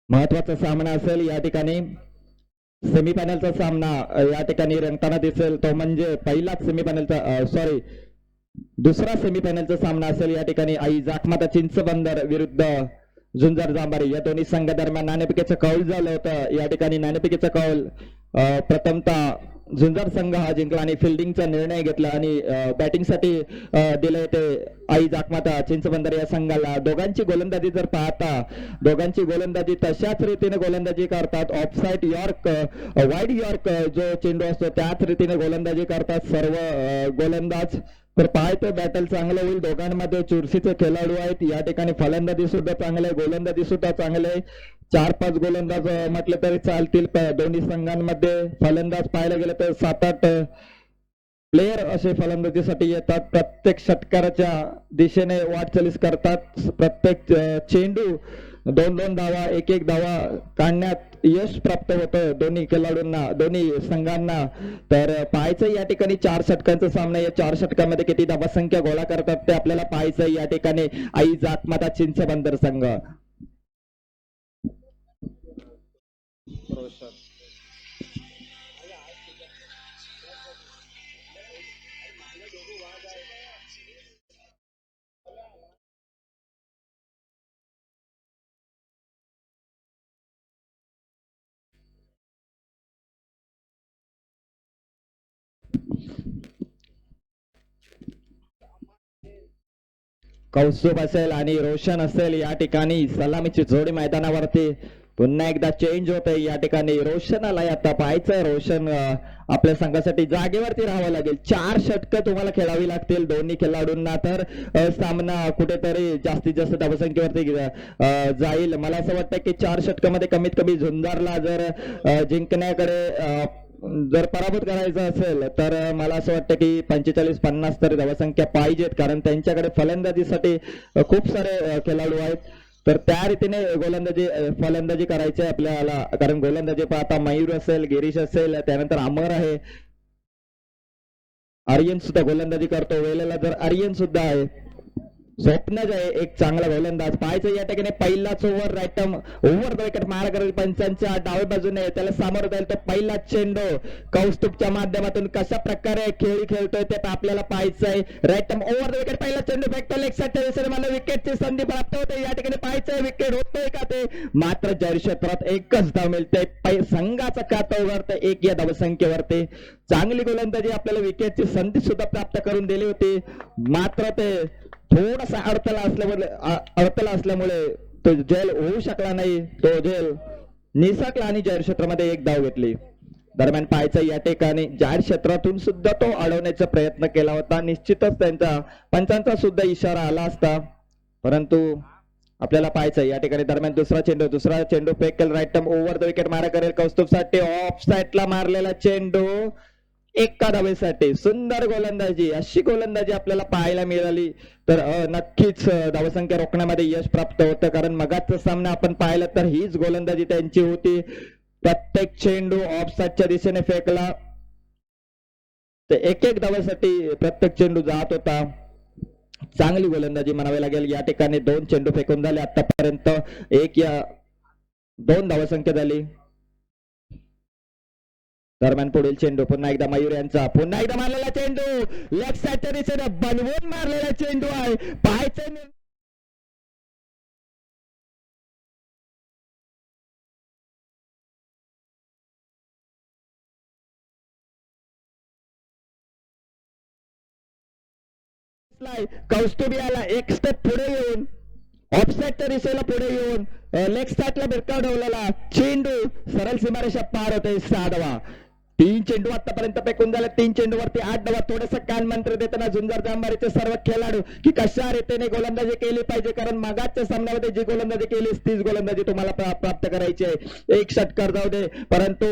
महत्वाचा सामना असेल या ठिकाणी. सेमीफायनलचा सामना या ठिकाणी रंगताना दिसेल तो म्हणजे पहिलाच सेमीफायनलचा सॉरी दुसरा सेमीफायनलचा सामना असेल या ठिकाणी. आई जाखमाता चिंचबंदर विरुद्ध झुंजार जांभारी या दोन्ही संघादरम्यान नाणेफेकीचं कौल झालं होतं. या ठिकाणी नाणेफेकीचं कौल प्रथमतः झुंजार संघ हा जिंकला आणि फिल्डिंगचा निर्णय घेतला आणि बॅटिंगसाठी दिले ते आई जाखमाता चिंचबंदर या संघाला. दोघांची गोलंदाजी जर पाहता दोघांची गोलंदाजी तशाच रीतीने गोलंदाजी करतात. ऑफसाईड यॉर्क वाईड यॉर्क जो चेंडू असतो त्याच रीतीने गोलंदाजी करतात सर्व गोलंदाज. तर पाहायचं बॅटल चांगलं होईल. दोघांमध्ये चुरशीचे खेळाडू आहेत या ठिकाणी. फलंदाजी सुद्धा चांगले आहे, गोलंदाजी सुद्धा चांगले आहे. 4-5 गोलंदाज म्हटले तरी चालतील दोन्ही संघांमध्ये. फलंदाज पाहायला गेलं तर 7-8 प्लेयर असे फलंदाजीसाठी येतात. प्रत्येक षटकाराच्या दिशेने वाटचालीस करतात. प्रत्येक चेंडू 2-2 धावा 1-1 धावा काढण्यात यश प्राप्त होतं दोन्ही खेळाडूंना दोन्ही संघांना. तर पाहायचं या ठिकाणी 4 षटकांचा सामना. या 4 षटकांमध्ये किती धावसंख्या गोळा करतात ते आपल्याला पाहायचं या ठिकाणी. आई जाखमाता चिंचबंदर संघ. कौस्तुभ असेल आणि रोशन असेल या ठिकाणी. सलामीची जोडी मैदानावरती पुन्हा एकदा चेंज होते या ठिकाणी. रोशनला आता पाहायचं. रोशन आपल्या संघासाठी जागेवरती राहावं लागेल. 4 षटकं तुम्हाला खेळावी लागतील दोन्ही खेळाडूंना. तर सामना कुठेतरी जास्तीत जास्त धावसंख्येवरती जाईल. मला असं वाटतं की 4 षटकामध्ये कमीत कमी झुंजारला जर जिंकण्याकडे जर पराभूत करायचं असेल तर मला असं वाटतं की 45-50 तरी धावसंख्या पाहिजेत. कारण त्यांच्याकडे फलंदाजीसाठी खूप सारे खेळाडू आहेत. तर त्या रीतीने फलंदाजी करायची आहे आपल्याला. कारण गोलंदाजी पाहता मयूर असेल, गिरीश असेल, त्यानंतर अमर आहे, आर्यन सुद्धा गोलंदाजी करतो. वेळेला जर आर्यन सुद्धा आहे. स्वप्नज आहे एक चांगला गोलंदाज. पाहायचं या ठिकाणी पहिलाच ओव्हर राईटम ओव्हर द विकेट मार करेल पंचांच्या डाव्या बाजूने. त्याला सामोरं जाईल तो पहिला चेंडू कौस्तुभच्या माध्यमातून कशा प्रकारे खेळी खेळतोय ते आपल्याला पाहायचं आहे. राईटम ओव्हर द विकेट पहिला चेंडू फेकतो लेग साईडच्या दिशेने. मला विकेटची संधी प्राप्त होते या ठिकाणी. पाहायचंय विकेट होतोय का ते. मात्र जाहीर क्षेत्रात एकच धाव मिळते. संघाचा खातं उघडतं 1 या धावसंख्येवरती. चांगली गोलंदाजी आपल्याला विकेटची संधी सुद्धा प्राप्त करून दिली होती. मात्र ते थोडासा अडथळा असल्यामुळे तो झेल होऊ शकला नाही. तो झेल निसटला आणि जाहीर क्षेत्रामध्ये 1 धाव घेतली. दरम्यान पाहायचं या ठिकाणी जाहीर क्षेत्रातून सुद्धा तो अडवण्याचा प्रयत्न केला होता. निश्चितच त्यांचा पंचांचा सुद्धा इशारा आला असता. परंतु आपल्याला पाहायचं या ठिकाणी. दरम्यान दुसरा चेंडू फेकेल. Right arm over the wicket मारा करेल कौस्तुभसाठी. ऑफ साईडला मारलेला चेंडू 1 धावेसाठी. सुंदर गोलंदाजी. अशी गोलंदाजी आपल्याला पाहायला मिळाली तर नक्कीच धावसंख्या रोखण्यामध्ये यश प्राप्त होतं. कारण मगाचा सामना आपण पाहिला तर हीच गोलंदाजी त्यांची होती. प्रत्येक चेंडू ऑफ साईडच्या दिशेने फेकला तर 1-1 धावेसाठी प्रत्येक चेंडू जात होता. चांगली गोलंदाजी म्हणावी लागेल. या ठिकाणी 2 चेंडू फेकून झाले आतापर्यंत. 2 धावसंख्या झाली. दरम्यान पुढील चेंडू पुन्हा एकदा मयूर यांचा. पुन्हा एकदा मारलेला चेंडू लेग साईडच्या दिशेने बनवून मारलेला चेंडू आहे. पाहायचं कौस्तुभ याला 1 स्टेप पुढे येऊन ऑफसाईडच्या दिशेला पुढे येऊन लेग साईडला भिरकावलेला चेंडू सरळ सीमारेषा पार होते. 6 धावा. 3 चेंडू आतापर्यंत फेकून झाले. 3 चेंडूवरती 8 धावा. थोडस कान मंत्र देताना झुंजार जांभारीचे सर्व खेळाडू की कशा रीतीने गोलंदाजी केली पाहिजे. कारण मागाच्या सामन्यामध्ये जी गोलंदाजी केली तीच गोलंदाजी तुम्हाला प्राप्त करायची आहे. 1 षटकार जाऊ दे परंतु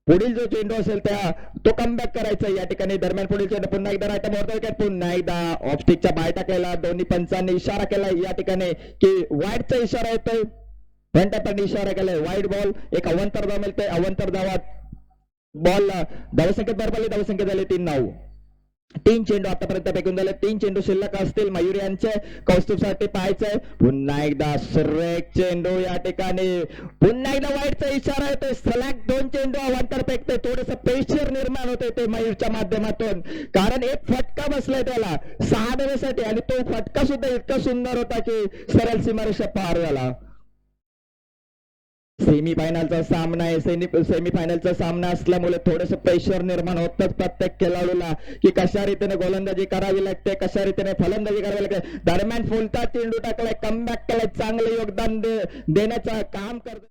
पुढील जो चेंडू असेल त्या तो कमबॅक करायचा या ठिकाणी. दरम्यान पुढील चेंडू पुन्हा एकदा राईट मोरतो विकेट. पुन्हा एकदा ऑफ स्टिकच्या बाहेर टाकायला दोन्ही पंचांनी इशारा केला या ठिकाणी की वाईडचा इशारा येतोय. फ्रंट पण इशारा केलाय. Wide ball. एक अवंतर धाव मिळते. अवंतर धावात बॉल धावसंख्येत बरबरली. धावसंख्या झाली 3 धाव. तीन चेंडू आतापर्यंत फेकून झाले, 3 चेंडू शिल्लक असतील मयूर यांचे. कौस्तुभसाठी पाहायचंय पुन्हा एकदा सुरेख चेंडू या ठिकाणी, पुन्हा एकदा वाईटचा इशारा येतोय. सलग 2 चेंडू अवांतर फेकते, थोडस प्रेशर निर्माण होते ते मयूरच्या माध्यमातून, कारण एक फटका बसलाय त्याला 6 धावेसाठी आणि तो फटका सुद्धा इतका सुंदर होता की सरळ सीमारेषा पार झाला. सेमीफायनलचा सामना आहे, सेमीफायनलचा सामना असल्यामुळे थोडस प्रेशर निर्माण होतच प्रत्येक खेळाडूला की कशा रीतीने गोलंदाजी करावी लागते, कशा रीतीने फलंदाजी करावी लागते. दरम्यान फुलता चेंडू टाकलाय, कमबॅक केलाय, चांगले योगदान देण्याचं काम करत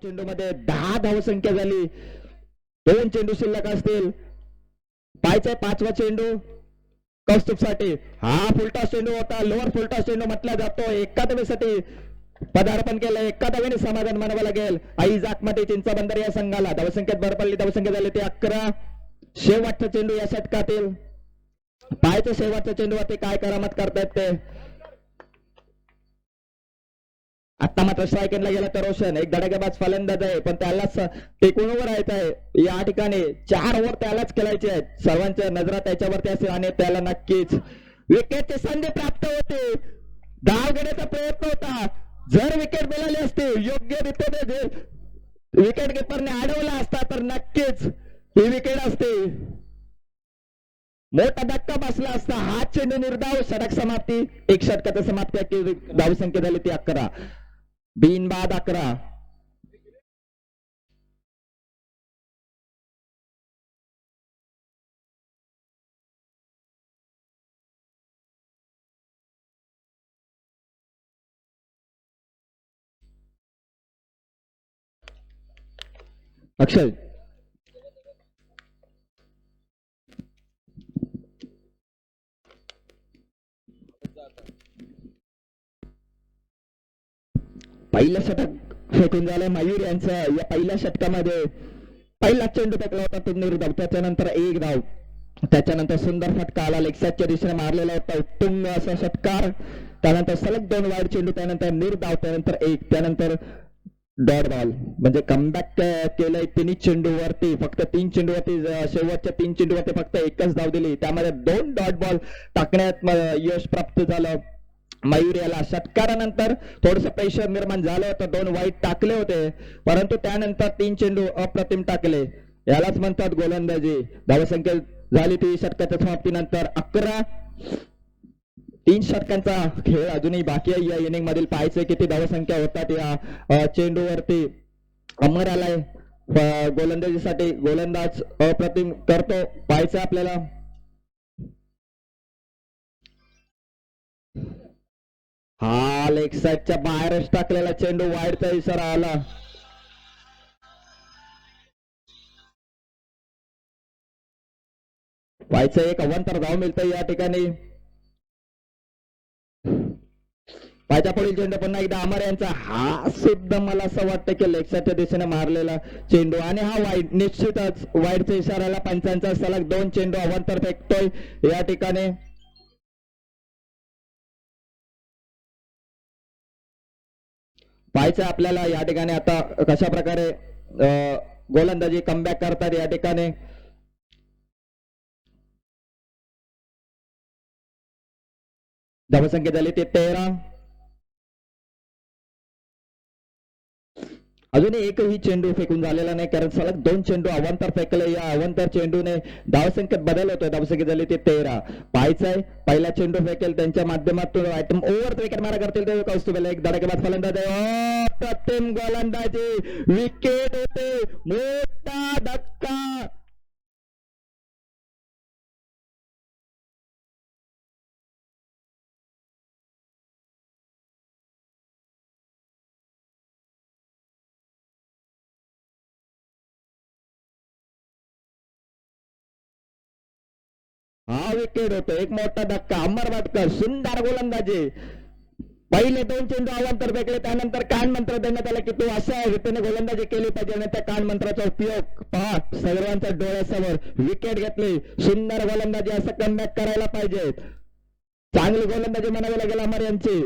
चेंडू मध्ये 10 धावसंख्या झाली, 2 चेंडू शिल्लक असतील. पाहायचंय 5वा चेंडू कौस्तुभसाठी, हा फुलटा चेंडू होता, लोअर फुलटा चेंडू म्हटला जातो. एका धावेसाठी पदार्पण केलं, एका धावेने समाधान मानावं लागेल आई जाकमाटे चिंचाबंदर या संघाला. धावसंख्येत भर पडली, धावसंख्या झाली ते 11. शेवटचा चेंडू या षटकातील, पाहायचं शेवटचा चेंडूवरती काय करामत करतायत ते. आता मात्र स्ट्रायकरला गेला तर रोशन, एक धडाकेबाज फलंदाज आहे पण त्यालाच टेकून उभं राहायचं आहे या ठिकाणी. 4 ओव्हर त्यालाच खेळायचे आहेत, सर्वांच्या नजरा त्याच्यावरती असेल आणि त्याला नक्कीच विकेटची संधी प्राप्त होते. धाव घेण्याचा प्रयत्न होता, जर विकेट मिळाली असती योग्य रीतीने विकेट किपरने अडवला असता तर नक्कीच ही विकेट असते, मोठा धक्का बसला असता. हा चेंडू निर्धाव, षटक समाप्ती, एक षटकाची समाप्ती, धावसंख्या झाली ती 11, बिनबाद 11. अक्षय पहिलं षटक फेकून झालं मयूर यांचं. या पहिल्या षटकामध्ये पहिला चेंडू फेकला होता तो निर्धाव, त्याच्यानंतर 1 धाव, त्याच्यानंतर सुंदर फटका आला, लेग साईडच्या दिशेने मारलेला होता, उत्तुंग असा षटकार. त्यानंतर सलग 2 वाईड चेंडू, त्यानंतर निर्धाव, त्यानंतर 1, त्यानंतर डॉट बॉल. म्हणजे कमबॅक केलंय 3 चेंडूवरती, फक्त 3 चेंडूवरती, शेवटच्या 3 चेंडूवरती फक्त 1च धाव दिली, त्यामध्ये 2 डॉट बॉल टाकण्यात यश प्राप्त झालं मयूर याला. षटकारानंतर थोडस प्रेशर निर्माण झालं होतं, 2 वाईट टाकले होते, परंतु त्यानंतर 3 चेंडू अप्रतिम टाकले, यालाच म्हणतात गोलंदाजी. धावसंख्या झाली ती षटकाच्या समाप्तीनंतर 11. 3 षटकांचा खेळ अजूनही बाकी आहे या इनिंग मधील. पाहायचंय किती धावसंख्या होतात या चेंडूवरती. अमर आलाय गोलंदाजीसाठी, गोलंदाज अप्रतिम करतो, पाहायचं आपल्याला. हा लेग साईडच्या बाहेरच टाकलेला चेंडू, वाईडचा इशारा आला. व्हायचं एक अवांतर धाव मिळतं या ठिकाणी. पाहिजे पुढील चेंडू पुन्हा एकदा अमर यांचा, हा सुद्धा मला असं वाटतं की लेग साईडच्या दिशेने मारलेला चेंडू आणि हा वाईड, निश्चितच वाईडचा इशाराला पंचांचा. सलग 2 चेंडू अवांतर फेकतोय या ठिकाणी. पाहायचं आपल्याला या ठिकाणी आता कशा प्रकारे गोलंदाजी कमबॅक करतात या ठिकाणी. धावसंख्या झाली ते 13. अजूनही एकही चेंडू फेकून झालेला नाही, कारण सलग 2 चेंडू अवांतर फेकले. या अवांतर चेंडूने धावसंख्येत बदल होतोय, धावसंख्या झाली ते 13. पाहायचंय पहिला चेंडू फेकेल त्यांच्या माध्यमातून आयटम ओव्हर विकेट मारा करतील ते कौस्तुभला. एक धडाकेबाज फलंदाज आहे, अप्रतिम गोलंदाजी, विकेट होते, मोठा धक्का. हा विकेट होतो, एक मोठा धक्का. अमर वाटकर सुंदर गोलंदाजी. पहिले 2 चेंडू अवांतर फेकले, त्यानंतर कान मंत्र देण्यात आला की तू अशा रीतीने गोलंदाजी केली पाहिजे आणि त्या कान मंत्राचा उपयोग पहा सर्वांच्या डोळ्यासमोर विकेट घेतली. सुंदर गोलंदाजी, असं कमबॅक करायला पाहिजे. चांगली गोलंदाजी म्हणावी लागेल अमर यांची.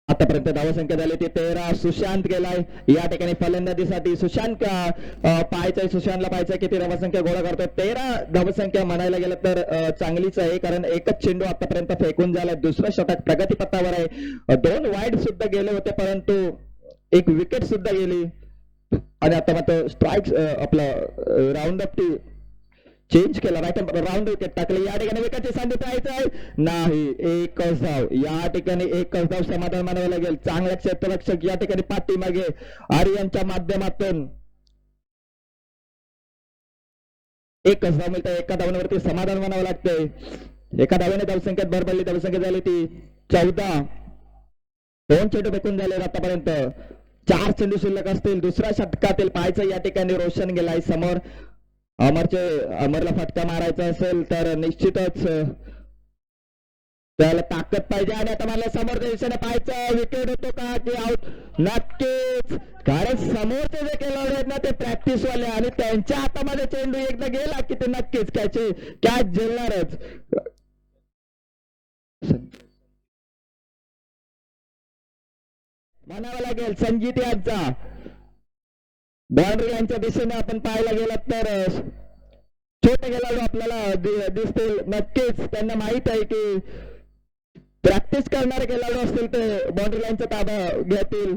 आतापर्यंत धावसंख्या झाली ती 13. सुशांत गेलाय या ठिकाणी फलंदाजीसाठी. सुशांत पाहायचंय, सुशांतला पाहायचंय किती धावसंख्या गोळा करतो. 13 धावसंख्या म्हणायला गेलं तर चांगलीच आहे, कारण एकच चेंडू आतापर्यंत फेकून झाला. दुसरं षटक प्रगतीपथावर आहे. 2 वाईड सुद्धा गेले होते, परंतु एक विकेट सुद्धा गेली आणि आता मात्र स्ट्राईक आपलं राऊंड अप टी चेंज केला. राईट राऊंड विकेट टाकले. या ठिकाणी विकेटची संधी पाहायचं आहे नाही. एकच धाव या ठिकाणी, एकच धाव समाधान मानावं लागेल. चांगला क्षेत्ररक्षक या ठिकाणी पाठीमागे आर्यनच्या माध्यमातून एकच धाव मिळतं. एका धावण्यावरती समाधान मानावं लागतंय. एका धावेने धावसंख्येत भर पडली. धावसंख्या झाली ती 14. 2 चेंडू फेकून झाले आतापर्यंत. 4 चेंडू शिल्लक असतील. दुसऱ्या षटकातील पाहायचं या ठिकाणी रोशन गेलाय समोर. अमरला फटका मारायचा असेल तर निश्चितच त्याला ताकद पाहिजे आणि आता मला समोरच्या दिशेने पाहायचं विकेट होतो का की आउट. नक्कीच, कारण समोरचे जे खेळाडू आहेत ना ते प्रॅक्टिस वाले आणि त्यांच्या हातामध्ये चेंडू एकदा गेला की ते नक्कीच कॅच झेलणारच. म्हणावं लागेल संजीत यांचा. बाउंड्री लाईनच्या दिशेने आपण पाहायला गेलात तर छोटे खेळाडू आपल्याला दिसतील. नक्कीच त्यांना माहित आहे की प्रॅक्टिस करणारे खेळाडू असतील ते बाउंड्री लाईनचा ताबा घेतील.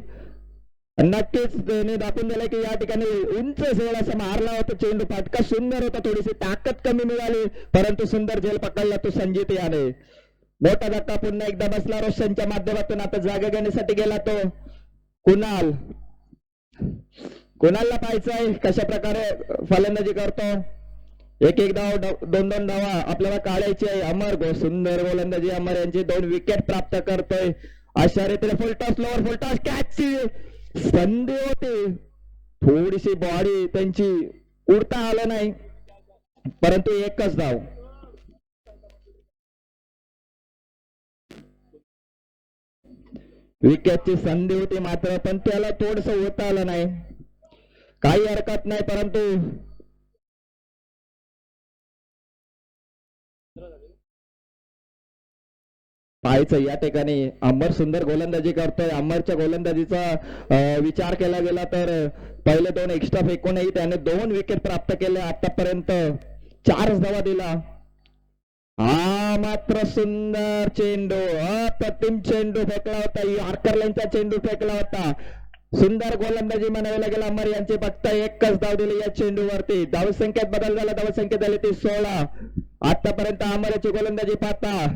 नक्कीच त्याने दाखवून दिलं की या ठिकाणी उंच झेल असा मारला होता चेंडू. फटका सुंदर होता. थोडीशी ताकद कमी मिळाली, परंतु सुंदर झेल पकडला तो संजीत याने. मोठा धक्का पुन्हा एकदा बसला रोशनच्या माध्यमातून. आता जागा घेण्यासाठी गेला तो कुणालला पाहायचंय कशा प्रकारे फलंदाजी करतो. एक धाव, 2 धावा आपल्याला काढायची आहे. अमर सुंदर गोलंदाजी अमर यांची. 2 विकेट प्राप्त करतोय. अशा रीतीने फुलटॉस, लोअर फुलटॉस, कॅचची संधी होती. थोडीशी बॉडी त्यांची उडता आलं नाही, परंतु एकच धाव. विकेटची संधी होती मात्र, पण त्याला थोडस होता आलं नाही. काही हरकत नाही, परंतु पाहायचं या ठिकाणी अमर सुंदर गोलंदाजी करतोय. अमरच्या गोलंदाजीचा विचार केला गेला तर पहिले 2 एक्स्ट्रा फेकूनही त्याने 2 विकेट प्राप्त केले. आतापर्यंत 4 धावा दिला. हा मात्र सुंदर चेंडू, अप्रतिम चेंडू फेकला होता. यॉर्कर लाईनचा चेंडू फेकला होता. सुंदर गोलंदाजी म्हणावी लागेल अमर यांची. फक्त एकच धाव दिली या चेंडूवरती. धावसंख्येत बदल झाला. धावसंख्या झाली ती 16. आतापर्यंत अमरची गोलंदाजी पाहता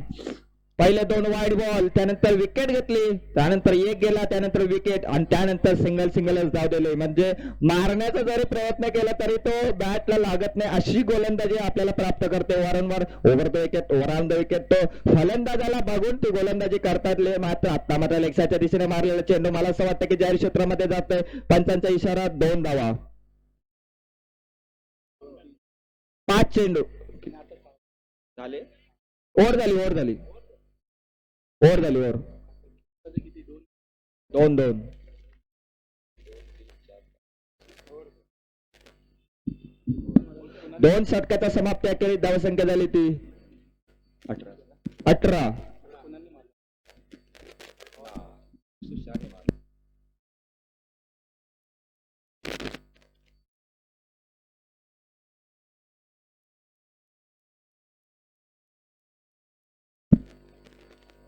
पहिले 2 वाईड बॉल, त्यानंतर विकेट घेतली, त्यानंतर 1 गेला, त्यानंतर विकेट आणि त्यानंतर सिंगलच धाव दिली. म्हणजे मारण्याचा जरी प्रयत्न केला तरी तो बॅटला लागत नाही अशी गोलंदाजी आपल्याला प्राप्त करते. वारंवार over the wicket, over the wicket तो फलंदाजाला बघून ती गोलंदाजी करतात. मात्र आता मात्र लेगसाच्या दिशेने मारलेला चेंडू मला असं वाटतं की जाहीर क्षेत्रामध्ये जातोय. पंचांचा इशारा. 2 धावा. 5 चेंडू झाले. ओव्हर झाली. 2-2. 2 षटकाचा समाप्ती अखेरीस धावसंख्या झाली ती 18.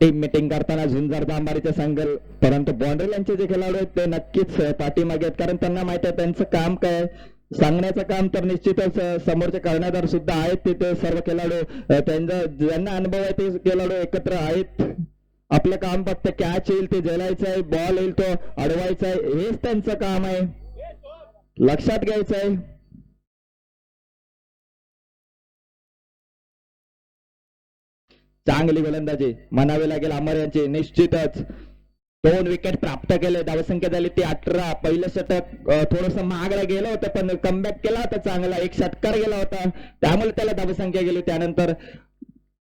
टीम मीटिंग करताना झुंजार दांबारीचे सांगेल, परंतु बाउंड्री लाईनचे जे खेळाडू आहेत ते नक्कीच पाठीमागे आहेत, कारण त्यांना माहिती आहे त्यांचं काम काय. सांगण्याचं काम तर निश्चितच समोरचे कर्णधार सुद्धा आहेत. तिथे सर्व खेळाडू त्यांचा ज्यांना अनुभव आहे ते खेळाडू एकत्र आहेत. आपलं काम फक्त कॅच येईल ते झेलायचं आहे, बॉल येईल तो अडवायचा आहे, हेच त्यांचं काम आहे. लक्षात घ्यायचं आहे. चांगली गोलंदाजी म्हणावी लागेल अमर यांची. निश्चितच 2 विकेट प्राप्त केले. धावसंख्या झाली ती 18. पहिलं षटक थोडस महागडा गेलं होतं, पण कमबॅक केला होता चांगला. 1 षटकार गेला होता, त्यामुळे त्याला धावसंख्या गेली. त्यानंतर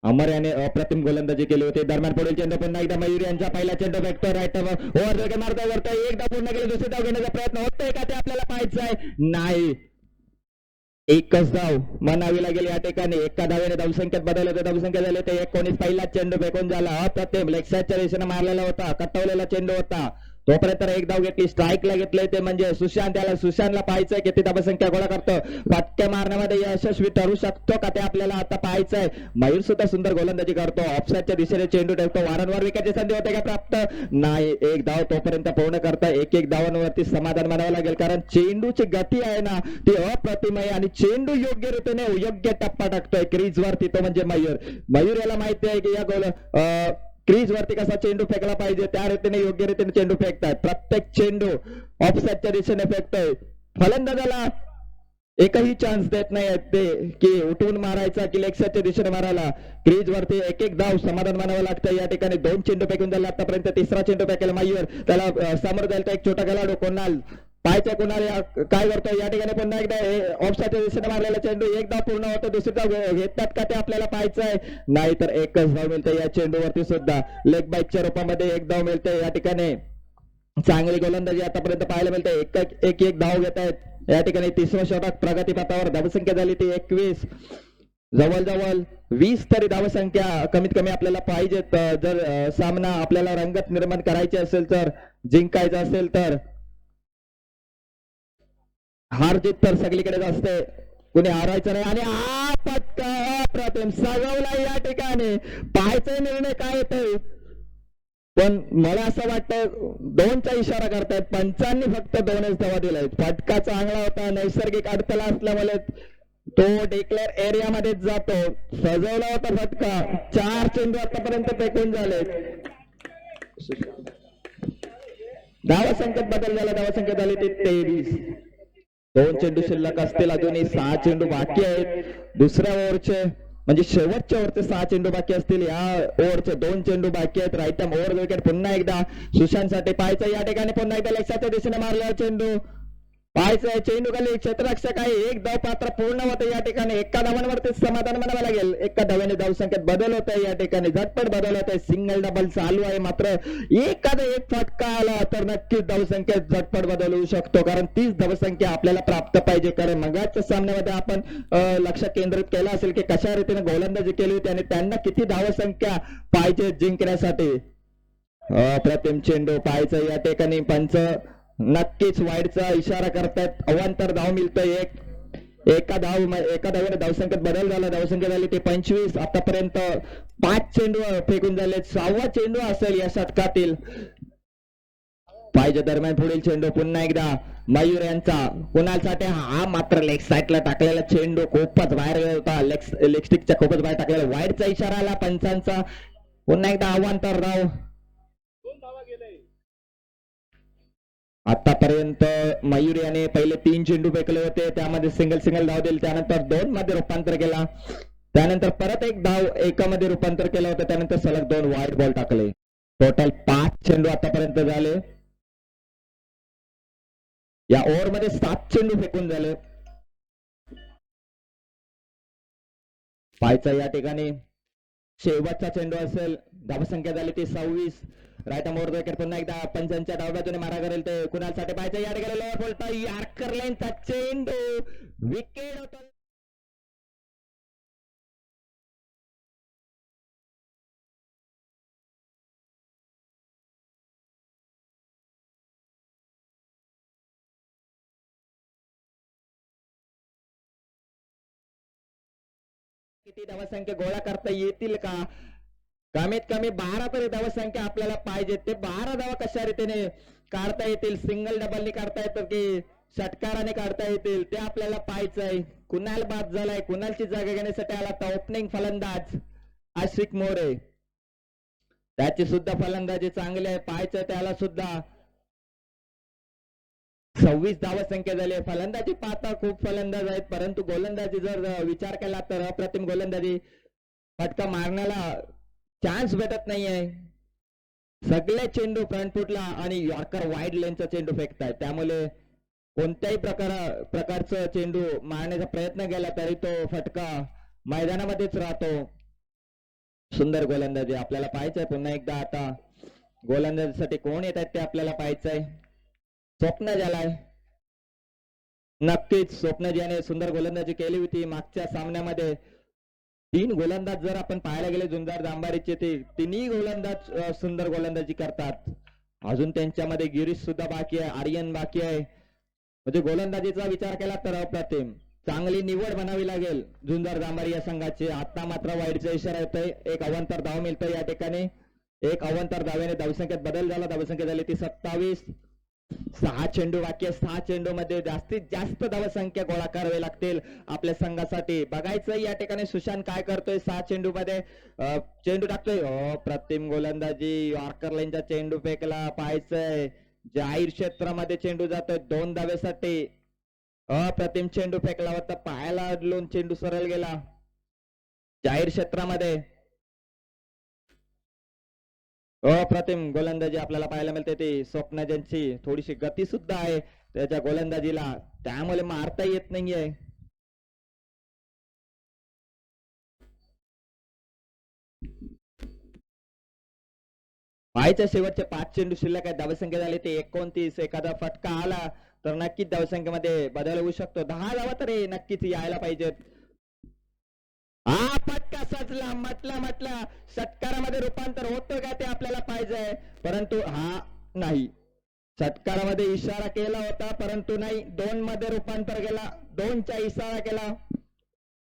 अमर याने अप्रतिम गोलंदाजी केली होती. दरम्यान पुढील चेंडू पुन्हा एकदा मयूर यांचा. पहिला चेंडू फेकतो राईट ओव्हर मारता वरता. 1 धाव पूर्ण केली. दुसरी धाव घेण्याचा प्रयत्न होतोय का ते आपल्याला पाहायचं आहे. नाही, एकच धाव म्हणावी लागेल या ठिकाणी. एका धावेने धावसंख्येत बदल होते. धावसंख्या झाली ते 19. पहिला चेंडू फेकून झाला अप्रतिम. लेग साईडच्या दिशेने मारलेला होता, कटवलेला चेंडू होता. तोपर्यंत एक धाव घेतली, स्ट्राईकला घेतलंय ते म्हणजे सुशांत. त्याला सुशांतला पाहायचंय किती धावसंख्या गोळा करतो, फटके मारण्यामध्ये यशस्वी ठरू शकतो का ते आपल्याला आता पाहायचंय. मयूर सुद्धा सुंदर गोलंदाजी करतो, ऑफसाईडच्या दिशेने चेंडू ठेवतो. वारंवार विकेटची संधी होते का प्राप्त, नाही. एक धाव तोपर्यंत पूर्ण करता. एक धावांवरती समाधान मानावं लागेल, कारण चेंडूची गती आहे ना ती अप्रतिम आहे आणि चेंडू योग्य रीतीने योग्य टप्पा टाकतोय क्रीज वरती, तो म्हणजे मयूर याला माहिती आहे की या क्रीज वरती कसा चेंडू फेकला पाहिजे, त्या रीतीने योग्य रीतीने चेंडू फेकताय. प्रत्येक चेंडू ऑफसाईडच्या दिशेने फेकतोय. फलंदाजाला एकही चान्स देत नाही ते की उठवून मारायचा की लेग साईडच्या दिशेने मारायला. क्रीज वरती एक धाव समाधान मानावं लागतं. या ठिकाणी 2 चेंडू फेकून झाले आतापर्यंत. तिसरा चेंडू फेकेल मयूर, त्याला समोर जायला एक छोटा खेळाडू कोणाल पायच्या कोणाला काय करतो. या ठिकाणी पुन्हा एकदा ऑफसाईडच्या दिशेने मारलेला चेंडू. एक धाव पूर्ण होतो, दुसरी धाव घेतात का ते आपल्याला पाहायचंय. नाही तर एकच धाव मिळते या चेंडूवरती सुद्धा. लेग बाईकच्या रूपामध्ये एक धाव मिळते. या ठिकाणी चांगली गोलंदाजी आतापर्यंत पाहायला मिळते. एक धाव घेत आहेत या ठिकाणी. तिसरा षटक प्रगतीपथावर. धावसंख्या झाली ती 21. जवळजवळ 20 तरी धावसंख्या कमीत कमी आपल्याला पाहिजेत जर सामना आपल्याला रंगत निर्माण करायची असेल तर, जिंकायचा असेल तर. हार जीत तर सगळीकडेच असते, कुणी हारायचं नाही. आणि हा पटका अप्रतिम सजवला या ठिकाणी. पाहायचा निर्णय काय येतोय, पण मला असं वाटतं 2चा इशारा करतायत. पंचांनी फक्त 2च धावा दिलाय. फटका चांगला होता, नैसर्गिक अडथळा असल्यामुळे तो डिक्लेअर एरियामध्येच जातो. सजवला होता फटका. 4 चेंडू आतापर्यंत फेकून झाले. धावसंख्येत बदल झाला. धावसंख्या झाली ती 23. 2 चेंडू शिल्लक असतील, अजूनही 6 चेंडू बाकी आहेत. दुसऱ्या ओव्हरचे म्हणजे शेवटच्या ओव्हरचे 6 चेंडू बाकी असतील. या ओव्हरचे 2 चेंडू बाकी आहेत. राईट आर्म ओव्हर विकेट पुन्हा एकदा सुशांतसाठी पाहायचं. या ठिकाणी पुन्हा एकदा लेग दिशेने मारला चेंडू. पाहायचंय चेंडू खाली क्षेत्ररक्षक आहे. एक धाव पात्र पूर्ण होते या ठिकाणी. एका धावांवरती समाधान म्हणावं लागेल. एका धावाने धावसंख्येत बदल होत आहे या ठिकाणी. झटपट बदल होत आहे. सिंगल डबल चालू आहे, मात्र एखादा एक फटका आला तर नक्कीच धावसंख्येत झटपट बदल होऊ शकतो, कारण 30 धावसंख्या आपल्याला प्राप्त पाहिजे. कारण मगाच्या सामन्यामध्ये आपण लक्ष केंद्रित केलं असेल की कशा रीतीने गोलंदाजी केली होती आणि त्यांना किती धावसंख्या पाहिजे जिंकण्यासाठी. अप्रतिम चेंडू पाहायचं या ठिकाणी. पंच नक्कीच वाईडचा इशारा करतायत. अवांतर धाव मिळतोय. एका धावेने धावसंख्येत बदल झाला. धावसंख्या झाली ते 25. आतापर्यंत 5 चेंडू फेकून झाले. 6वा चेंडू असेल या षटकातील. पाहिजे दरम्यान पुढील चेंडू पुन्हा एकदा मयूर यांचा. कुणालसाठी हा मात्र लेग साईडला टाकलेला चेंडू खूपच बाहेर गेला होता. लेग स्टिकच्या खूपच बाहेर टाकलेला. वाईडचा इशारा आला पंचांचा. पुन्हा एकदा अवांतर धाव. आतापर्यंत मयूर याने पहिले 3 चेंडू फेकले होते, त्यामध्ये सिंगल धाव दिली. त्यानंतर 2 मध्ये रूपांतर केला. त्यानंतर परत एक धाव एकामध्ये रूपांतर केलं होतं. त्यानंतर सलग 2 वाईड बॉल टाकले. टोटल 5 चेंडू आतापर्यंत झाले. या ओव्हरमध्ये 7 चेंडू फेकून झाले. पाहायचा या ठिकाणी शेवटचा चेंडू असेल. धावसंख्या झाली ती 26. राईट मोर विकेट पुन्हा एकदा पंचांच्या डाव्या बाजूने मारा करेल ते कुणालसाठी पाहायचं. या ठिकाणी लोअर बोलता यार्कर लाईनचा चेंडू विकेट होता. किती धावसंख्या गोळा करता येतील का? कमीत कमी 12 तरी धावसंख्या आपल्याला पाहिजे. ते 12 धावा कशा रीतीने काढता येतील, सिंगल डबलने काढता येतील की षटकाराने काढता येतील ते आपल्याला पाहायचंय. कुणाल बाद झालाय, कुणालची जागा घेण्यासाठी आला तर ओपनिंग फलंदाज आशिक मोरे. त्याची सुद्धा फलंदाजी चांगली आहे. पाहायचं त्याला सुद्धा 26 धावसंख्या झाली. फलंदाजी पाहता खूप फलंदाज आहेत, परंतु गोलंदाजी जर विचार केला तर अप्रतिम गोलंदाजी. फटका मारण्याला चान्स भेटत नाहीये. सगळे चेंडू फ्रंट फुटला आणि यॉर्कर वाईड लेनचा चेंडू फेकताय, त्यामुळे कोणत्याही प्रकारचं चेंडू मारण्याचा प्रयत्न केला तरी तो फटका मैदानामध्येच राहतो. सुंदर गोलंदाजी आपल्याला पाहायचंय. पुन्हा एकदा आता गोलंदाजीसाठी कोण येत आहेत ते आपल्याला पाहायचंय. स्वप्न झालाय नक्कीच स्वप्नजी याने सुंदर गोलंदाजी केली होती मागच्या सामन्यामध्ये. 3 गोलंदाज जर आपण पाहायला गेले झुंजार जांभारीचे ते तिन्ही गोलंदाज सुंदर गोलंदाजी करतात. अजून त्यांच्यामध्ये गिरीश सुद्धा बाकी आहे, आर्यन बाकी आहे. म्हणजे गोलंदाजीचा विचार केला तर अप्रतिम चांगली निवड बनावी लागेल झुंजार जांभारी या संघाची. आता मात्र वाईटचा इशारा येतोय. एक अवंतर धाव मिळतोय या ठिकाणी. एक अवंतर धावेने धावसंख्येत बदल झाला. धावसंख्या झाली ती 27. 6 चेंडू बाकी आहे. 6 चेंडू मध्ये जास्तीत जास्त धावसंख्या गोळा करावी लागतील आपल्या संघासाठी. बघायचं या ठिकाणी सुशांत काय करतोय. 6 चेंडू मध्ये चेंडू टाकतोय. प्रतिम गोलंदाजी. यॉर्कर लाईनचा चेंडू फेकला. पाहायचंय जाहीर क्षेत्रामध्ये चेंडू जातोय 2 धावेसाठी. अप्रतिम चेंडू फेकला होता. पायाला अडलून चेंडू सरळ गेला जाहीर क्षेत्रामध्ये. अप्रतिम गोलंदाजी आपल्याला पाहायला मिळते. ती स्वप्नजांची थोडीशी गती सुद्धा आहे त्याच्या गोलंदाजीला, त्यामुळे मारता येत नाहीये. पाहायच्या शेवटचे 5 चेंडू शिल्लक आहे. धावसंख्या झाली ते 29. एखादा फटका आला तर नक्कीच धावसंख्येमध्ये बदल होऊ शकतो. 10 धावा तरी नक्कीच यायला पाहिजेत. हा फटका सजला. म्हटला षटकारामध्ये रूपांतर होतं का ते आपल्याला पाहिजे, परंतु हा नाही. षटकारामध्ये इशारा केला होता परंतु नाही. 2 मध्ये रूपांतर केला. 2चा इशारा केला.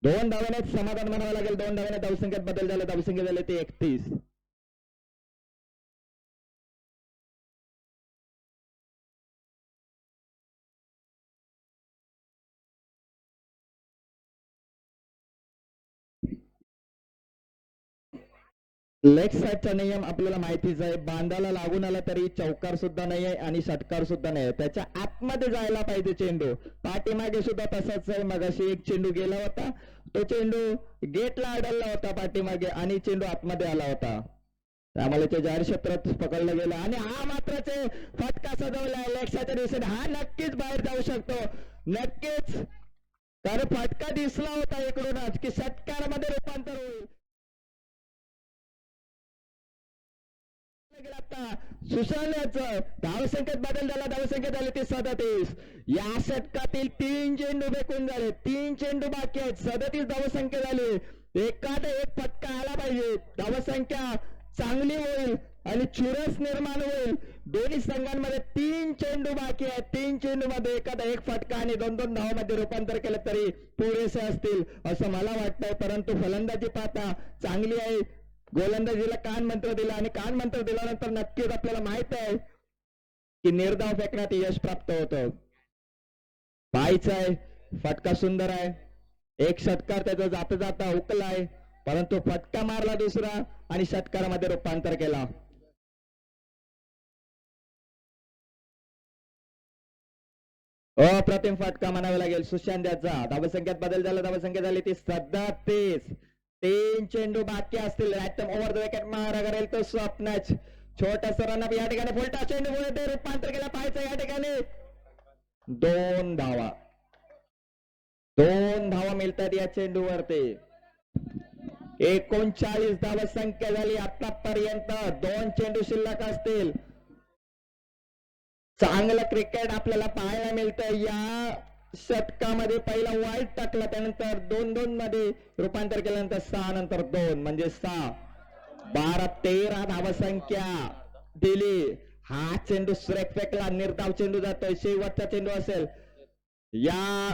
2 धावेने समाधान म्हणावं लागेल. 2 धावेने धावसंख्येत बदल झाला. धावसंख्या झाली ते 31. लेग साईडचा नियम आपल्याला माहितीच आहे. बांधाला लागून आला तरी चौकार सुद्धा नाही आहे आणि षटकार सुद्धा नाही आहे. त्याच्या आतमध्ये जायला पाहिजे चेंडू. पाठीमागे सुद्धा तसाच आहे. मगाशी एक चेंडू गेला होता. तो चेंडू गेटला अडवला होता पाठीमागे आणि चेंडू आतमध्ये आला होता. त्यामुळे ते जाहीर क्षेत्रात पकडलं गेलं आणि हा मात्र फटका सजवला लेग साईडच्या दिशेने. हा नक्कीच बाहेर जाऊ शकतो. नक्कीच, कारण फटका दिसला होता इकडूनच की षटकारामध्ये रूपांतर होईल. सुशांतचं धावसंख्येत बदल झाला. धावसंख्या झाली ती 37. या षटकातील 3 चेंडू फेकून झाले. 3 चेंडू बाकी आहेत. 37 धावसंख्या झाली. एखादा एक फटका आला पाहिजे. धावसंख्या चांगली होईल आणि चुरस निर्माण होईल. दोन्ही संघांमध्ये 3 चेंडू बाकी आहेत. 3 चेंडू मध्ये एखादा एक फटका आणि 2-2 धावांमध्ये रूपांतर केलं तरी पुरेसे असतील असं मला वाटतंय. परंतु फलंदाजी पाहता चांगली आहे. गोलंदाजीला कान मंत्र दिला आणि कान मंत्र दिल्यानंतर नक्कीच आपल्याला माहित आहे की निर्धाव फेकण्यात यश प्राप्त होतं. पाहायचं आहे. फटका सुंदर आहे. एक षटकार त्याचा जाता जाता हुकलाय परंतु फटका मारला दुसरा आणि षटकारामध्ये रूपांतर केला. अप्रतिम फटका म्हणावा लागेल सुशांत याचा. धावसंख्येत बदल झाला. धावसंख्या झाली ती 37. 3 चेंडू बाकी असतील. ओव्हर द विकेट मारा करेल तो स्वप्नच. छोटासा रनअप या ठिकाणी फुलटा चेंडू मध्ये रूपांतर केला. पाहायचं या ठिकाणी 2 धावा. 2 धावा मिळतात या चेंडूवरती. 39 धावसंख्या झाली आतापर्यंत. 2 चेंडू शिल्लक असतील. चांगलं क्रिकेट आपल्याला पाहायला मिळतं. या षटकामध्ये पहिला वाईट टाकला त्यानंतर 2-2 मध्ये रूपांतर केल्यानंतर 6 नंतर 2 म्हणजे 6. 12-13 धावसंख्या दिली. हा चेंडू सुरेख फेकला. निर्धाव चेंडू जातोय. शेवटचा चेंडू असेल. या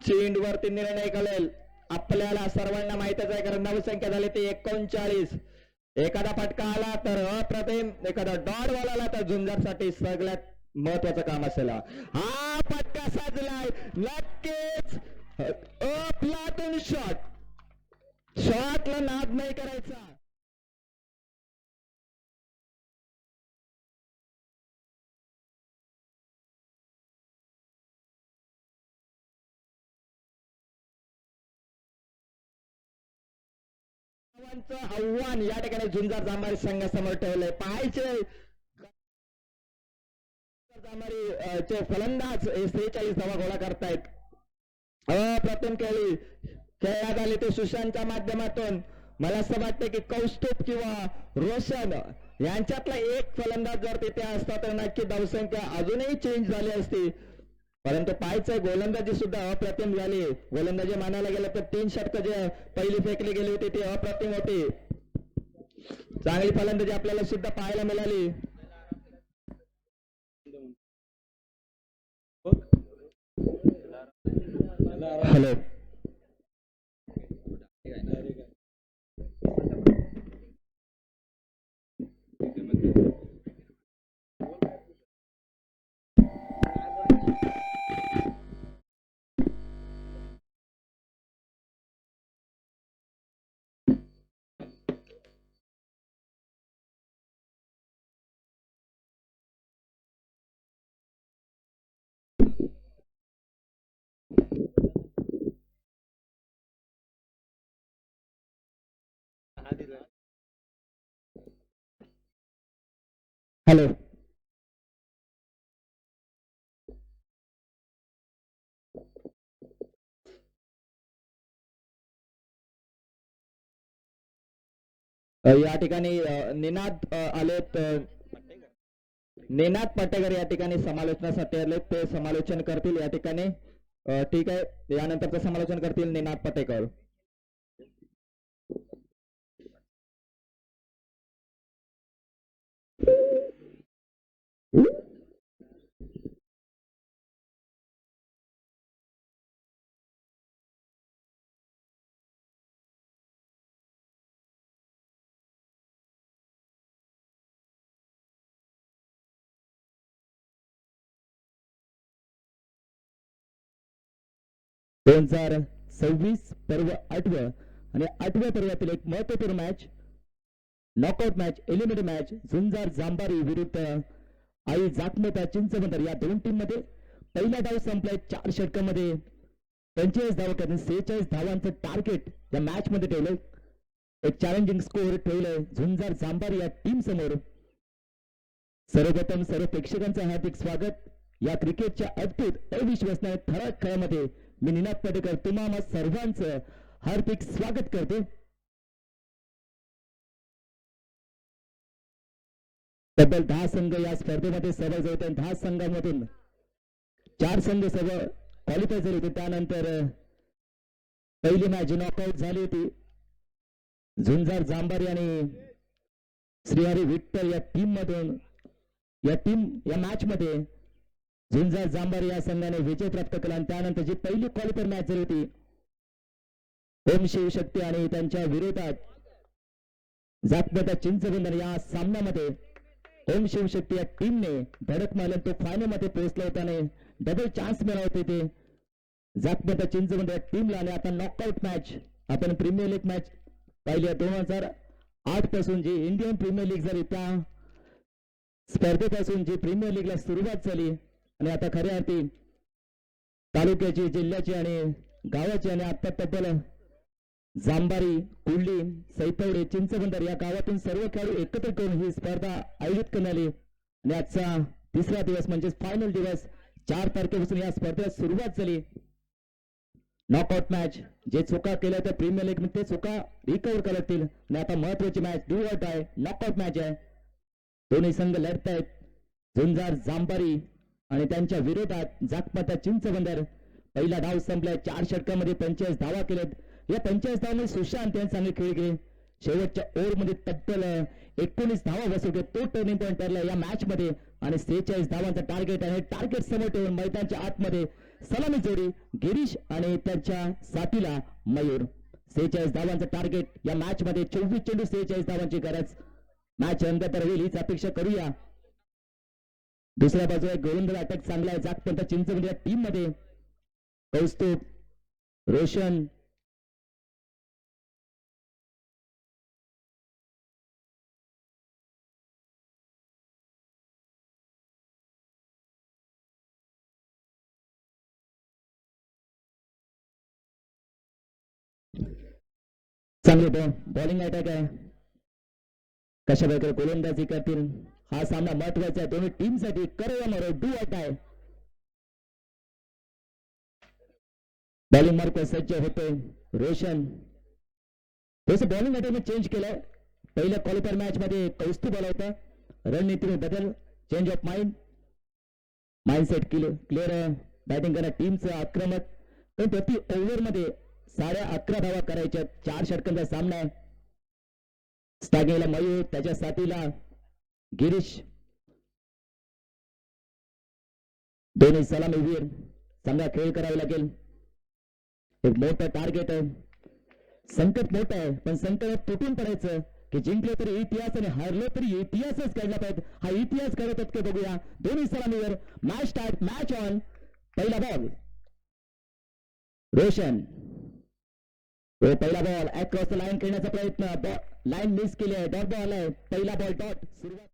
चेंडूवरती निर्णय कळेल. आपल्याला सर्वांना माहितच आहे कारण धावसंख्या झाली ती 39. एखादा फटका आला तर अप्रतिम. एखादा डॉट बॉल आला तर झुंजारसाठी सगळ्यात महत्वाचं काम असेल. हा फटका साजलाय. नक्कीच अफलातून शॉट. शॉटला नाद नाही करायचा. आव्हान या ठिकाणी झुंजार जांभारी संघासमोर ठेवलंय. पाहायचे चे फलंदाज 43 धावा गोळा करतायत. अप्रतिम खेळण्यात आली ते सुशांतच्या माध्यमातून. मला असं वाटतं की कौस्तुभ किंवा रोशन यांच्यातला एक फलंदाज जर तिथे असता तर नक्की धावसंख्या अजूनही चेंज झाली असती. परंतु पायचं गोलंदाजी सुद्धा अप्रतिम झाली. गोलंदाजी मानायला गेलं तर 3 षटक जे पहिली फेकली गेली होती ती अप्रतिम होती. चांगली फलंदाजी आपल्याला सुद्धा पाहायला मिळाली. हॅलो हॅलो या ठिकाणी निनाद आलेत. निनाद पटेकर या ठिकाणी समालोचनासाठी आले. ते समालोचन करतील या ठिकाणी. ठीक आहे, यानंतरचं समालोचन करतील निनाद पटेकर. दोन 2026 पर्व 8व आणि 8व्या पर्वातील एक महत्वपूर्ण match, knockout match, eliminator match, Zunjar Jambhari विरुद्ध आई जाखमेता चिंचवंदर या दोन टीम मध्ये पहिला डाव संपलाय. 4 षटकांमध्ये 45 धावा करणे, 46 धावांचं टार्गेट या मॅच मध्ये ठेवलंय. एक चॅलेंजिंग स्कोर ठेवलंय झुंजार जांभारी या टीम समोर. सर्वप्रथम सर्व प्रेक्षकांचं हार्दिक स्वागत या क्रिकेटच्या अद्भुत अविश्वसनीय ठळक खेळामध्ये. मी निनाद पटेकर तुम्हा सर्वांचं हार्दिक स्वागत करतो. तब्बल 10 संघ या स्पर्धेमध्ये सहभागी होते. 10 संघांमधून 4 संघ सर्व क्वालिफाय झाले होते. त्यानंतर पहिली मॅच नॉकआउट झाली होती. झुंजार जांभारी आणि श्रीहरी विठ्ठल या टीम मधून या मॅच मध्ये झुंजार जांभारी या संघाने विजय प्राप्त केला. आणि त्यानंतर जी पहिली क्वालिफायर मॅच झाली होती ओम शिवशक्ती आणि त्यांच्या विरोधात जाखमेता चिंचवंदर या सामन्यामध्ये ओम शिवशक्ती या टीमने धडक मारली. तो फायनल मध्ये पोहोचला होता आणि डबल चान्स मिळाला होते ते जाखमेता चिंचवंदर या टीमला. आणि आता नॉकआउट मॅच आपण प्रीमियर लीग मॅच पाहिली 2008 पासून जी इंडियन प्रीमियर लीग झाली त्या स्पर्धेपासून जी प्रीमियर लीगला सुरुवात झाली आणि आता खऱ्या अर्थी तालुक्याची, जिल्ह्याची आणि गावाची आणि आता तब्बल जांभारी, कुर्ली, सैतवडे, चिंचवंदर या गावातून सर्व खेळाडू एकत्र करून ही स्पर्धा आयोजित करण्यात आली. आणि आजचा तिसरा दिवस म्हणजे फायनल दिवस 4 तारखेपासून या स्पर्धेला सुरुवात झाली. नॉकआउट मॅच जे चुका केल्या त्या प्रीमियर लीग मध्ये चुका रिकव्हर करतील. आणि आता महत्वाची match do or die knockout match आहे. दोन्ही संघ लढत आहेत. झुंजार जांभारी आणि त्यांच्या विरोधात जाखमेता चिंचवंदर. पहिला डाव संपलाय. 4 षटकांमध्ये 45 धावा केल्यात. या 45 धावांमध्ये सुशांत यांनी चांगले खेळ केले. शेवटच्या ओव्हरमध्ये तब्बल 19 धावा बसवले. तो टर्निंग पॉईंट ठरला या मॅच मध्ये. आणि 46 धावांचा टार्गेट आहे. टार्गेट समोर ठेवून मैदानाच्या आतमध्ये सलामी जोडी गिरीश आणि त्यांच्या साथीला मयूर. 46 धावांचा टार्गेट या मॅच मध्ये. 24 चेंडू 46 धावांची गरज. मॅच रंगत राहील हीच अपेक्षा करूया. दुसऱ्या बाजूला गोलंदाज अटॅक चांगला आहे जाखमेता चिंचवंदर या टीम मध्ये. कौस्तुभ, रोशन, चांगले बॉलिंग अटॅक आहे. कशा प्रकारे गोलंदाजी करतील हा सामना महत्वाचा आहे दोन्ही टीम साठी. करूया मरो डू अट आहे. बॉलिंग मार्क सज्ज होतोय रोशन. तसं बॉलिंग अटॅक चेंज केलंय. पहिल्या क्वालिफायर मॅच मध्ये कौस्तुभ आला होता. रणनीतीने बदल, change of mind, mindset clear batting करणार टीमचं आक्रमक पण प्रति ओव्हर मध्ये 11.5 धावा करायच्या 4 षटकांचा सामना आहे. स्टार्टिंगला मयूर त्याच्या साथीला गिरीश दोन्ही सलामीवीर चांगला खेळ करावा लागेल. एक मोठं टार्गेट आहे संकट मोठं आहे पण संकटात तुटून पडायचं की जिंकलं तरी इतिहास आणि हारलं तरी इतिहासच घडला पाहिजे. हा इतिहास घडत आहेत का बघूया. दोन्ही सलामीवर मॅच स्टार्ट मॅच ऑन. पहिला बॉल रोशन पहिला बॉल अक्रॉस द लाईन खेळण्याचा प्रयत्न लाईन मिस केली आहे. डॉट बॉल आहे. पहिला बॉल डॉट. सुरुवात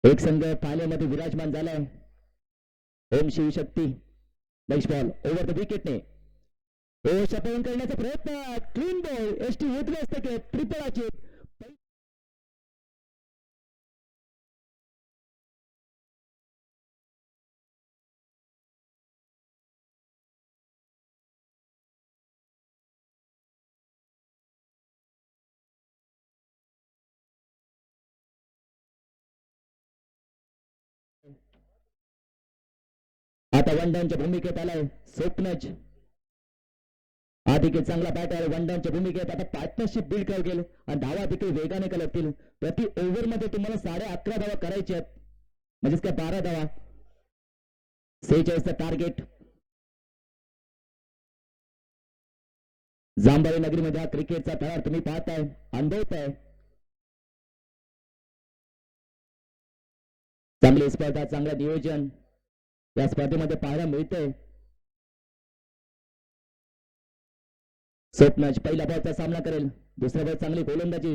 एक संघ पाण्यामध्ये विराजमान झालाय. Om Shivshakti next ball over the विकेटने शतक करण्याचा प्रयत्न क्लीन बॉल एसटी उद्ध्वस्त केले त्रिपळाचे आता वन डाऊनच्या भूमिकेत आलाय स्वप्नज. अधिक चांगला बॅटर वन डाऊनच्या भूमिकेत आता पार्टनरशिप बिल्ड करावं गेल आणि धावा देखील वेगाने कलगतील. प्रति ओव्हर मध्ये तुम्हाला 11.5 धावा करायच्या आहेत म्हणजेच काय 12 धावा. 46 टार्गेट. जांभळी नगरीमध्ये हा क्रिकेटचा थरार तुम्ही पाहताय अनुभवताय. चांगली स्पर्धा चांगलं नियोजन या स्पर्धेमध्ये पाहायला मिळतंय. स्वप्नज पहिल्या बॉलचा सामना करेल. दुसऱ्या बॉल चांगली गोलंदाजी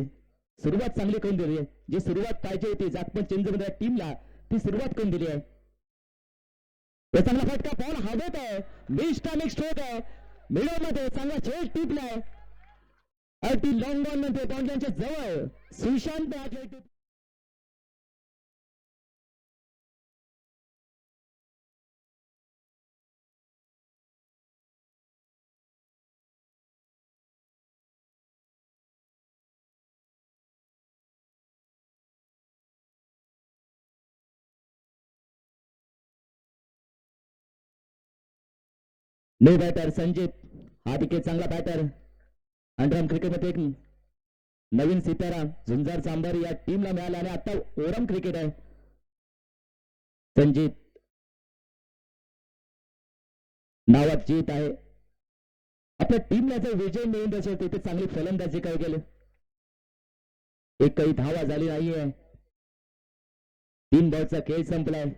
सुरुवात चांगली करून दिली आहे. जी सुरुवात पाहिजे होती जागपण चेंजमध्ये टीमला ती सुरुवात करून दिली आहे. चांगला फटका बॉल हवेत आहे. मिस टायमिंग स्ट्रोक आहे मिडल मध्ये चांगला खेळ टिपलाय. अगदी लॉंग बॉल मध्ये बॉन्ड्यांच्या जवळ सुशांत नो बॅटर संजित हा देखील चांगला बॅटर. अंडरआर्म क्रिकेटमध्ये एक नवीन सितारा झुंजार सांबार या टीमला मिळाला आणि आता ओरम क्रिकेट आहे. संजित नावात जीत आहे. आपल्या टीमला जर विजय मिळून असेल तिथे चांगली फलंदाजी काय गेले. एक काही धावा झाली नाहीये. 3 बॉलचा खेळ संपलाय.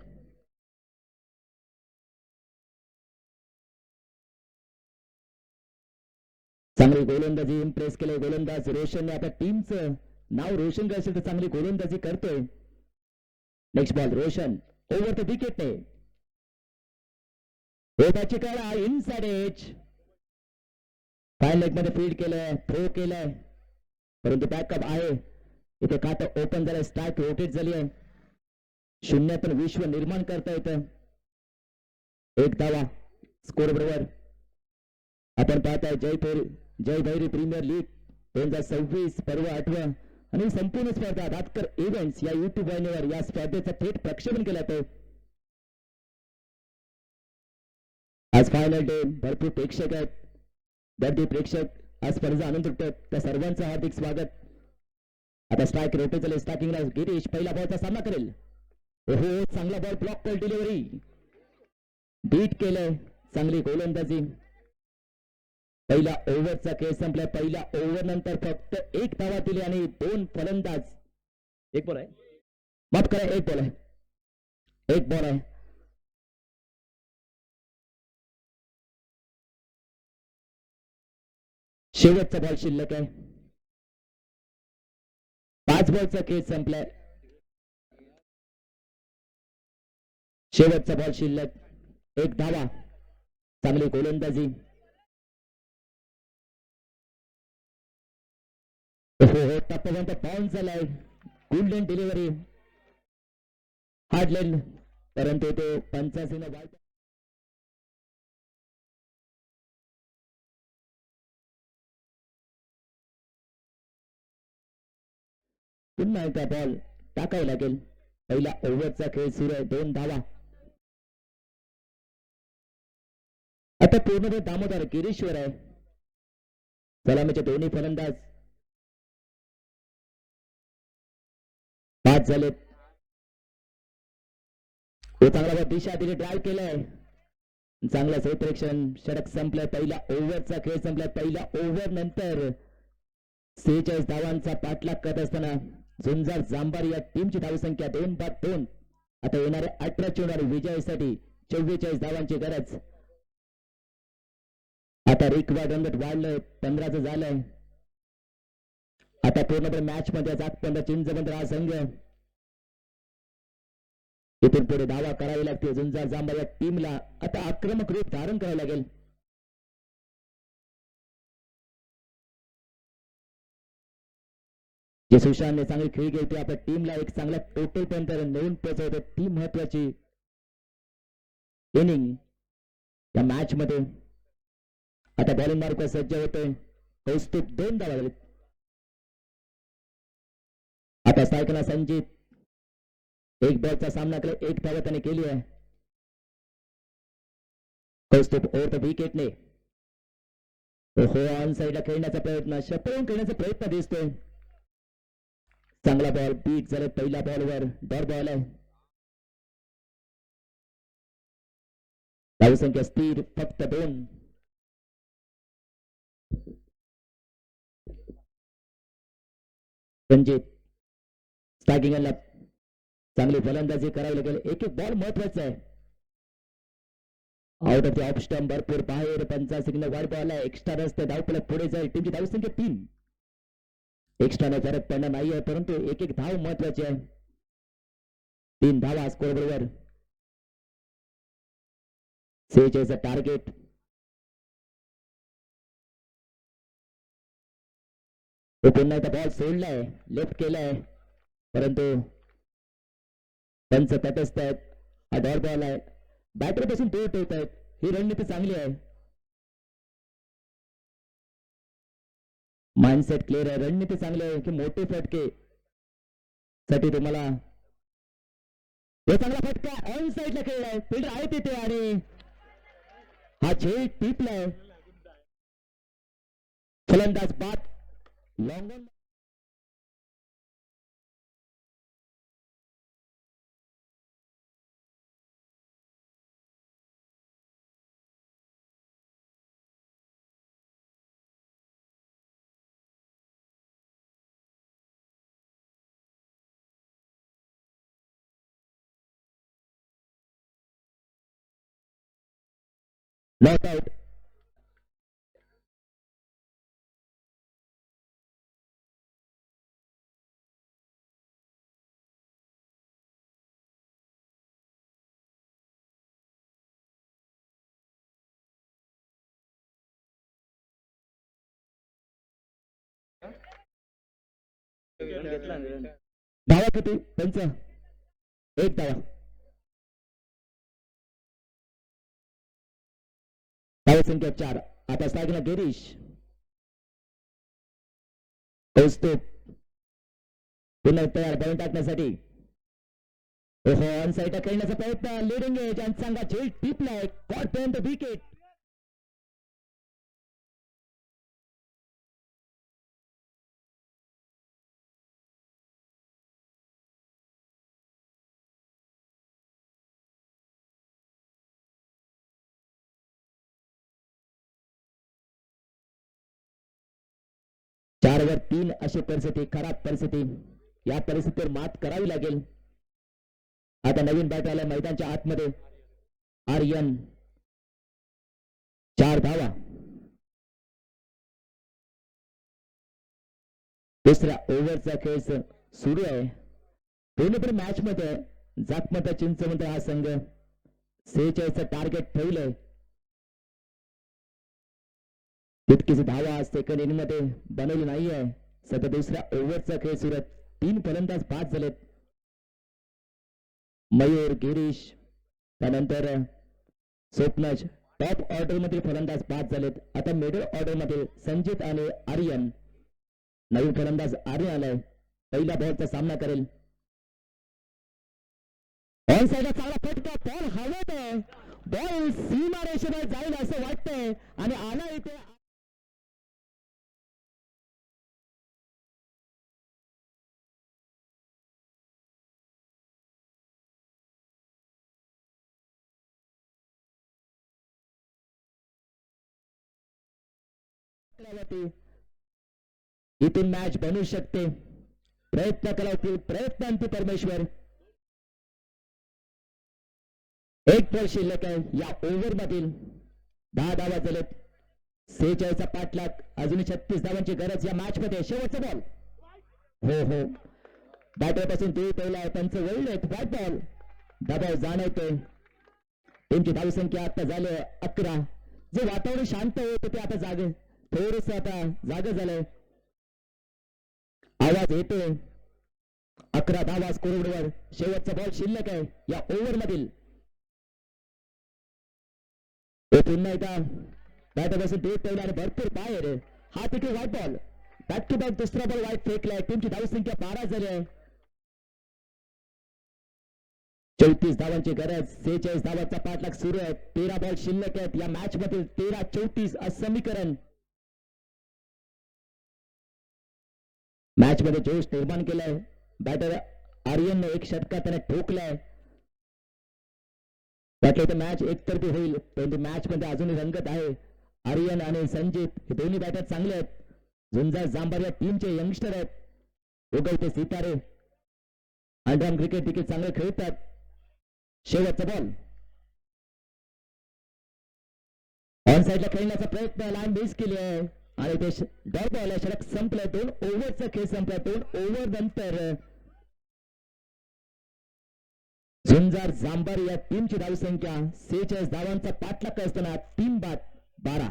चांगली गोलंदाजी इम्प्रेस केले गोलंदाज रोशनने. आता टीमचं नाव रोशन करायचं तर चांगली गोलंदाजी करतोय. Next ball Roshan over the विकेटने त्याची काळा इनसाइड एज फाईन लेग मध्ये फील्ड केलंय थ्रो केलाय परंतु बॅकअप आहे. इथे खातं ओपन झालंय. स्ट्राईक रोटेट झाली आहे. शून्यातून विश्व निर्माण करता येतं. एक धावा स्कोर बरोबर. आपण पाहताय जय भैरी प्रीमियर लीग 2026 पर्व 8 आणि संपूर्ण स्पर्धा रातकर इव्हेंट्स या युट्यूब वाहिनीवर या स्पर्धेचं थेट प्रक्षेपण केलं जातं. आज फायनल डे भरपूर प्रेक्षक आहेत. दर्दी प्रेक्षक आज स्पर्धा आनंद लुटतात त्या सर्वांचं हार्दिक स्वागत. आता स्ट्राईक रोटे झाले. स्टार्टिंगला गिरीश पहिला बॉलचा सामना करेल. ओहो चांगला ball block ball delivery beat केलंय. चांगली गोलंदाजी. पहिला ओव्हरचा खेळ संपलाय. पहिल्या ओव्हर नंतर फक्त 1 धावा दिली आणि 2 फलंदाज. एक बॉल आहे माफ करा. एक बॉल आहे. एक बॉल आहे. शेवटचा बॉल शिल्लक आहे. 5 बॉलचा खेळ संपलाय. शेवटचा बॉल शिल्लक. 1 धावा. चांगली गोलंदाजी. हो टप्प्यापर्यंत बाउन्स झालाय. गोल्डन डिलिव्हरी हार्डलँड परंतु तो 85 वाईट पुन्हा एकदा बॉल टाकावा लागेल. पहिला ओव्हरचा खेळ सुरू आहे. 2 धावा. आता पूर्णपणे दामोदर गिरीश्वर आहे. सलामीचे दोन्ही फलंदाज बाद झालेत. तो चांगला दिशा दिली, ड्राईव्ह केलाय. चांगलं क्षेत्ररक्षण. षटक संपलंय. पहिला ओव्हरचा खेळ संपलाय. पहिल्या ओव्हर नंतर 46 धावांचा पाठलाग करत असताना झुंजार जांभार या टीमची धावसंख्या 2-2. आता येणाऱ्या 18 चेंडूवर विजयासाठी 44 धावांची गरज. आता रिक्वायर्ड रन वाढलंय. 15चं झालंय. आता पूर्णपणे मॅच मध्ये जागपर्यंत चिंचबंद हा संघ. इथून पुढे धावा करावी लागते झुंजार जांभार या टीमला. आता आक्रमक रूप धारण करावं लागेल. जे सुशांतने चांगली खेळी घेते आपल्या टीमला एक चांगला टोटल पर्यंत नेऊन पोहोचवते. ती महत्वाची इनिंग या मॅच मध्ये. आता बॉलिंग मार्क सज्ज होतोय. कौस्तुभ 2 धावा झालेत. आता सायकना संजित 1 बॉलचा सामना केला. 1 धावा त्याने केली आहे. कौस्तुभ ओव्हर द विकेटने हो ऑन साईडला खेळण्याचा प्रयत्न, शतरवून खेळण्याचा प्रयत्न दिसतोय. चांगला बॉल बीट झाले. पहिल्या बॉलवर डॉट बॉल आहे. धावसंख्या स्थिर फक्त 2. संजित स्टॅगिंगला चांगली फलंदाजी करावी लागेल. एक बॉल महत्वाचा आहे. Out of the off stump भरपूर बाहेर. पंचा सिग्नल वाईड बॉल आहे. एक्स्ट्रा रस्ते धावपळत पुढे जाईल. टीमची धावसंख्या 3. एक्स्ट्राने फरक पडणार नाही आहे परंतु एक धाव महत्वाची आहे. 3 धावा स्कोर बरोबर 46 टार्गेट. तो पुन्हा एकदा बॉल सोडलाय. लेफ्ट केलाय परंतु पंच तटस्थ आहेत. हा डॉट बॉल आहे. बॅटर पासून दूर ठेवत आहेत. ही रणनीती चांगली आहे. माइंडसेट क्लिअर आहे. रणनीती चांगली आहे की मोठे फटके साठी तुम्हाला चांगला फटका ऑन साईडला खेळलाय. फिल्डर आहे तिथे आणि हा झेल टिपलाय. फलंदाज बाद. Long on not out. धावा किती पंच? 1 धावा. धावसंख्या 4. आता सागना गिरीश. कौस्तुभ पुन्हा तयार बॉलिंग टाकण्यासाठी. ऑन साईडला खेळण्याचा प्रयत्न. लिडिंग एज आणि चांगला झेल टिपलाय. कॉट पर्यंत विकेट. चार वर 3 अशी परिस्थिती, खराब परिस्थिती. या परिस्थितीवर मात करावी लागेल. आता नवीन बॅट आलाय मैदानच्या आतमध्ये. आर्यन 4 धावा. दुसऱ्या ओव्हरचा खेळ सुरू आहे. दोन्ही मॅच मध्ये जातमता चिंचवंत हा संघ 46 टार्गेट ठेवलंय. तितकीच धावा सेकंड इनिंग मध्ये बनवली नाही आहे. सध्या दुसऱ्या ओव्हरचा खेळ सुरू आहे. 3 फलंदाज बाद झालेत. मयूर, गिरीश, त्यानंतर स्वप्नज टॉप ऑर्डर मधील फलंदाज बाद झालेत. आता मिडल ऑर्डर मधील संजित आणि आर्यन. नवीन फलंदाज आर्यन आलाय. पहिल्या बॉलचा सामना करेल. ऑन साईडला चांगला फटका, बॉल हवेत आहे, बॉल सीमा रेषेवर जाईल असं वाटतंय आणि आला इथे. इथून मॅच बनू शकते. प्रयत्न करावतील, प्रयत्नांती परमेश्वर. एक बॉल शिल्लक आहे या ओव्हर मधील. 10 धावा झालेत. 46चा पाठलाग, अजून 36 धावांची गरज या मॅच मध्ये. शेवटचा बॉल. हो हो, बॅटर पासून दूर पहिला आहे, त्यांचं वळलं व्हाईट बॉल. दबाव जाणवतोय. टीमची धावसंख्या आता झाली 11. जे वातावरण शांत होत ते आता जागे, थोडस आता जागा झालंय. आवाज येतोय. 11 धावा स्कोरबोर्डवर. शेवटचा बॉल शिल्लक आहे या ओव्हर मधील. पुन्हा एकदा बॅटर पासून दूर ठेवला आणि भरपूर बाहेर. हा तिकडे white ball. Back to back दुसरा बॉल वाईट फेकलाय. टीमची धावसंख्या 12 झाली आहे. 34 धावांची गरज. 46 धावांचा पाठलाग सुरू आहे. 13 बॉल शिल्लक आहेत या मॅच मधील. 13-34 असं समीकरण. मॅच मध्ये जोश निर्माण केलाय. बॅटर आर्यनने एक षटका त्याने ठोकलाय. वाटलं तर मॅच एकतर्फी होईल, परंतु मॅच मध्ये अजूनही रंगत आहे. आर्यन आणि संजित हे दोन्ही बॅटर चांगले आहेत. झुंजार जांभार या टीमचे यंगस्टर आहेत. उगवते सितारे. अंडरआर्म क्रिकेट देखील चांगले खेळतात. शेवटचा बॉल. ऑन साईडला खेळण्याचा प्रयत्न, लाईन मिस केली आहे आणि ते डॉट बॉल आहे. षटक संपलंय. 2 ओव्हरचा खेळ संपला. 2 ओव्हर नंतर झुंजार जांभार या टीमची धावसंख्या 46 धावांचा पाठलाग असताना 3-12.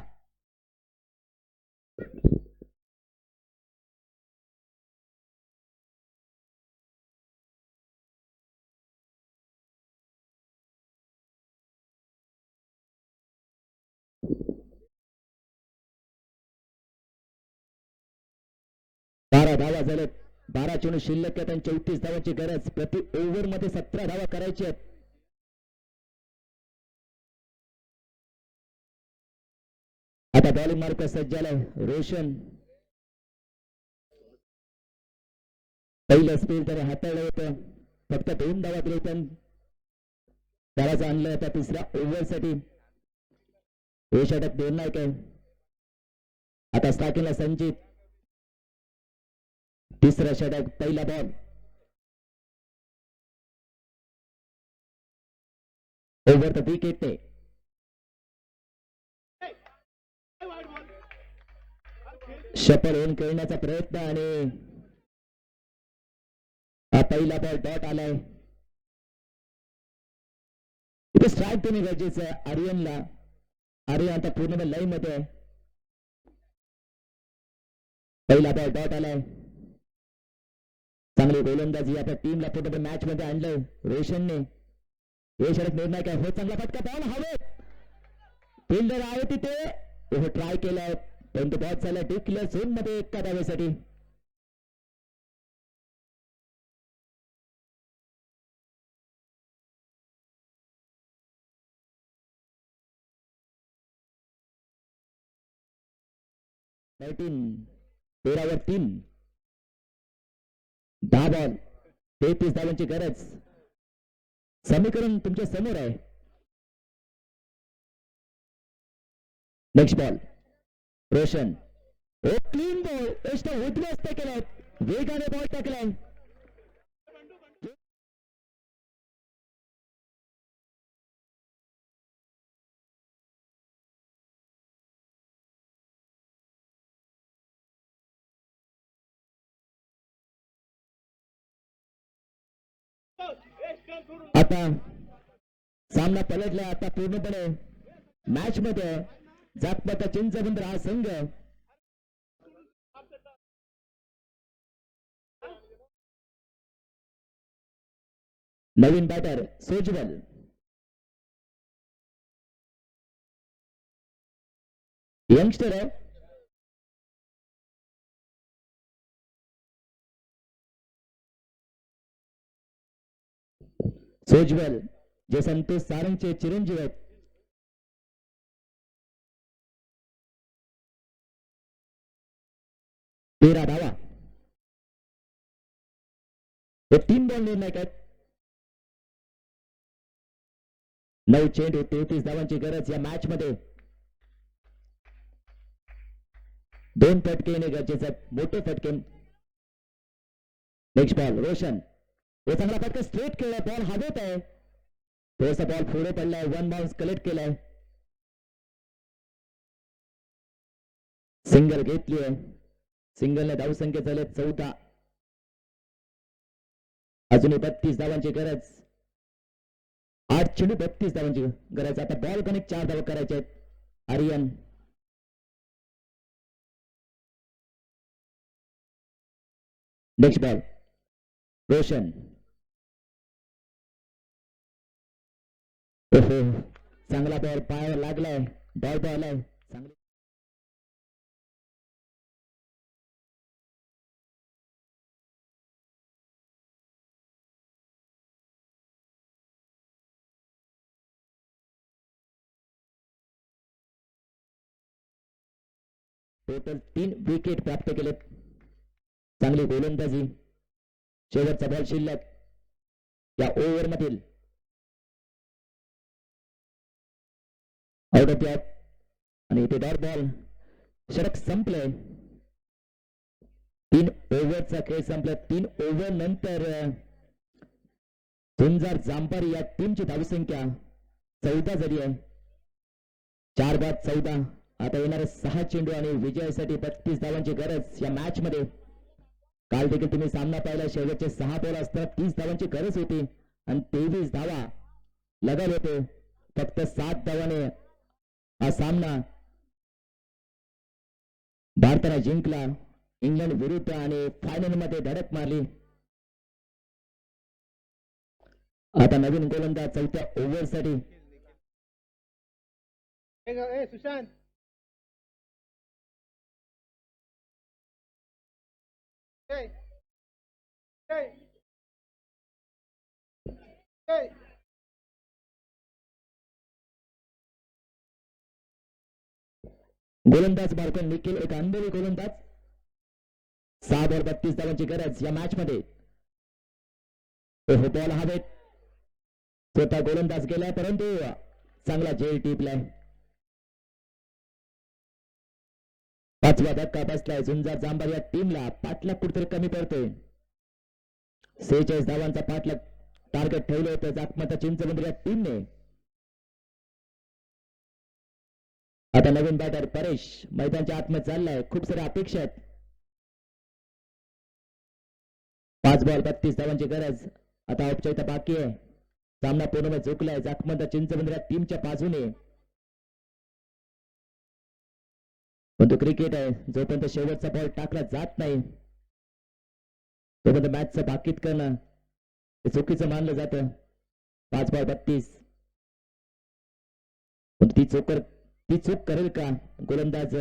धावा झाल्यात. 12 चेंडू शिल्लक आहेत आणि 34 धावांची गरज. प्रति ओव्हर मध्ये 17 धावा करायची आहेत. आता बॉलिंग मार्क सज्ज झालाय. रोशन पहिलं स्पीड त्याने हाताळलं होतं. फक्त 2 धावा दिले पण त्याला आणलं होता तिसऱ्या ओव्हर साठी. हे षटक निर्णायक आहे. आता स्टार्टिंगला संजित. तिसरा षटक. पहिला ball. Over the wicket. Shuffle होऊन खेळण्याचा प्रयत्न आणि हा पहिला बॉल डॉट आलाय. इथे स्ट्राईक देणे गरजेचं आहे आर्यनला. आर्यन आता पूर्ण लाईन मध्ये आहे. पहिला बॉल डॉट आलाय. चांगली गोलंदाजी आपल्या टीमला पूर्ण मॅच मध्ये आणलंय रोशनने. हे षटक निर्णायक आहे. हो, चांगला फटका. बॉल हवेत. फिल्डर आहे तिथे. ट्राय केलाय परंतु बॉल चालला डीप क्लिअर झोन मध्ये एका धावेसाठी.13 वर 3. 10 बॉल 33 धावांची गरज. समीकरण तुमच्या समोर आहे. Next ball. Roshan. Oh clean ball. उद्ध्वस्त केलाय. वेगाने बॉल टाकलाय. आता सामना पलटलाय. आता पूर्णपणे मॅच मध्ये जातपाता चिंचबंदर हा संघ नवीन बॅटर सोजवल. यंगस्टर आहे. सोजवल जे संतोष सारंगचे चिरंजीव आहेत. 13 धावा. हे 3 बॉल निर्णायक आहेत. 9 चेंडू 33 धावांची गरज या मॅच मध्ये. 2 फटके येणे गरजेचे आहेत, मोठे फटके. Next ball Roshan. हे चांगला फटका स्ट्रेट केलाय, बॉल हवेत आहे. थोडासा बॉल पुढे पडलाय, 1 बाउन्स कलेक्ट केलाय. सिंगल घेतली आहे. सिंगलने धावसंख्या झाले 14. अजूनही 32 धावांची गरज. 8 चेंडू 32 धावांची गरज. आता बॉल कनेक्ट 4 धावा करायचे आहेत. आर्यन. Next ball Roshan. चांगला बॉल पायावर लागलाय, डॉट बॉल आहे चांगली. टोटल 3 विकेट प्राप्त केलेत. चांगली गोलंदाजी. शेवटचा बॉल शिल्लक या ओव्हर मधील. आउट ऑफ द ऑफ आणि इथे डॉट बॉल. षटक संपलंय. 3 ओव्हरचा खेळ संपला. 3 ओव्हर नंतर झुंजार जांभारी या टीमची धावसंख्या 14 झाली आहे. 4 बाद 14. आता येणारे 6 चेंडू आणि विजयासाठी 32 धावांची गरज या मॅच मध्ये. काल देखील तुम्ही सामना पाहिला, शेवटचे 6 बॉल असताना 30 धावांची गरज होती आणि 23 धावा लगाल होते. फक्त 7 धावाने हा सामना भारताने जिंकला इंग्लंड विरुद्ध आणि फायनल मध्ये धडक मारली. आता नवीन गोलंदाज 4थ्या ओव्हर साठी. सुशांत गोलंदाज मार्कन निखिल, एक अनुभवी गोलंदाज. 6 बॉल 32 धावांची गरज या मॅच मध्ये. बॉल हवेत. स्वतः गोलंदाज गेलाय परंतु चांगला झेल टिपलाय. 5वा धक्का बसलाय. झुंजार जांभार या टीमला पाठलाग कुठेतरी कमी पडतोय. 46 धावांचा पाठलाग टार्गेट ठेवलं होतं जाखमता चिंचवड या टीमने. आता नवीन बॅटर परेश मैदानच्या आतमध्ये चाललाय. खूप साऱ्या अपेक्षा आहेत. 5 बॉल 32 धावांची गरज. आता औपचारिकता बाकी आहे. सामना पूर्णपणे झुकलाय जाखमता चिंचवड या टीमच्या बाजूने. पण तो क्रिकेट आहे, जोपर्यंत शेवटचा बॉल टाकला जात नाही तोपर्यंत मॅचचं भाकीत करणं हे चुकीचं मानलं जातं. 5 बॉल 32. पण ती चूक करेल का गोलंदाज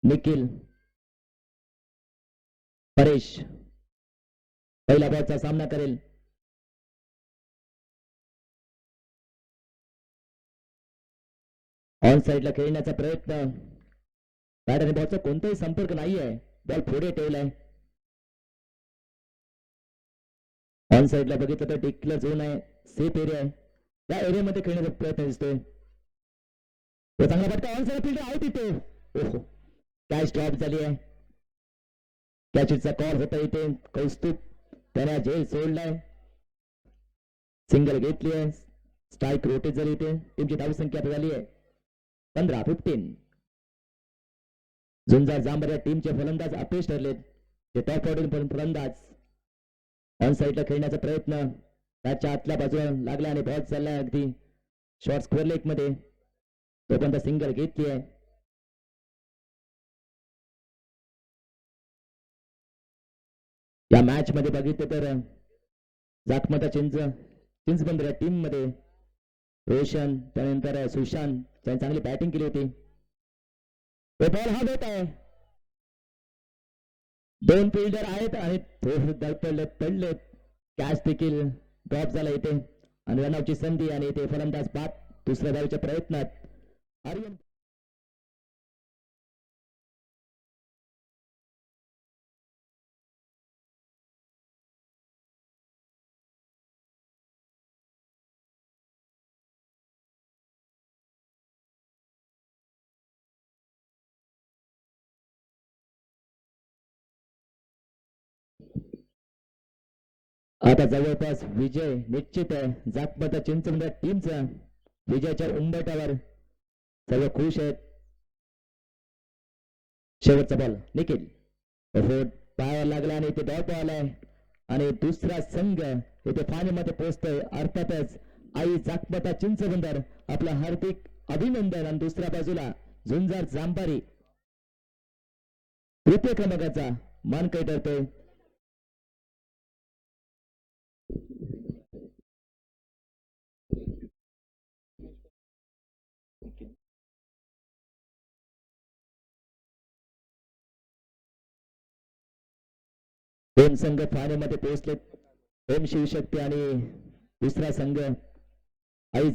निखिल? परेश पहिल्या बॉलचा सामना करेल. ऑन साइडला खेळण्याचा प्रयत्न. बॅट आणि बॉलचा कोणताही संपर्क नाहीये. बॉल पुढे ठेवलाय. ऑन साइडला बघितलं तर डिक्लेअर झोन आहे, सेफ एरिया आहे. त्या एरियामध्ये खेळण्याचा प्रयत्न दिसतोय. तो चांगला फटका. ऑन साइड फील्डर आउट इथे. ओहो, कॅच ड्रॉप झाली आहे. कॅचचा कॉल होता इथे. कौस्तुभ त्याने झेल सोडलाय. सिंगल घेतली आहे. स्ट्राईक रोटेट झाली इथे. टीमची धावसंख्या झाली आहे 15-15. झुंजार जांभार या टीमचे फलंदाज अपयश ठरले. ते टॉप ऑर्डर फलंदाज. ऑन साइडला खेळण्याचा प्रयत्न. त्याच्या आतल्या बाजूला लागला आणि बॉल चाललाय अगदी शॉर्ट स्क्वेअर लेग मध्ये. तोपर्यंत सिंगल घेतली आहे. या मॅच मध्ये बघितलं तर जाखमता चिंचबंद या टीम मध्ये रोशन त्यानंतर सुशांत त्यांनी चांगली बॅटिंग केली होती. बॉल हा देत आहे. 2 फिल्डर आहेत आणि थोडे पडले. कॅच देखील ड्रॉप झाला इथे आणि रनआउटची संधी आणि इथे फलंदाज बाद दुसऱ्या धावेच्या प्रयत्नात आर्यन आता जवळपास विजय निश्चित आहे जागपता चिंचवड टीमचा विजयाच्या उंबरठ्यावर सर्व खुश आहेत शेवटचा बॉल निखिल पायावर लागला आणि इथे डॉट आलाय आणि दुसरा संघ इथे फानीमध्ये पोहोचतोय अर्थातच आई जागपता चिंचवंदर आपलं हार्दिक अभिनंदन आणि दुसऱ्या बाजूला झुंजार जांभारी तृतीय क्रमांकाचा मानकरी ठरतोय दोन संघ फायनलमध्ये पोहोचले ओम शिवशक्ती आणि दुसरा संघ आई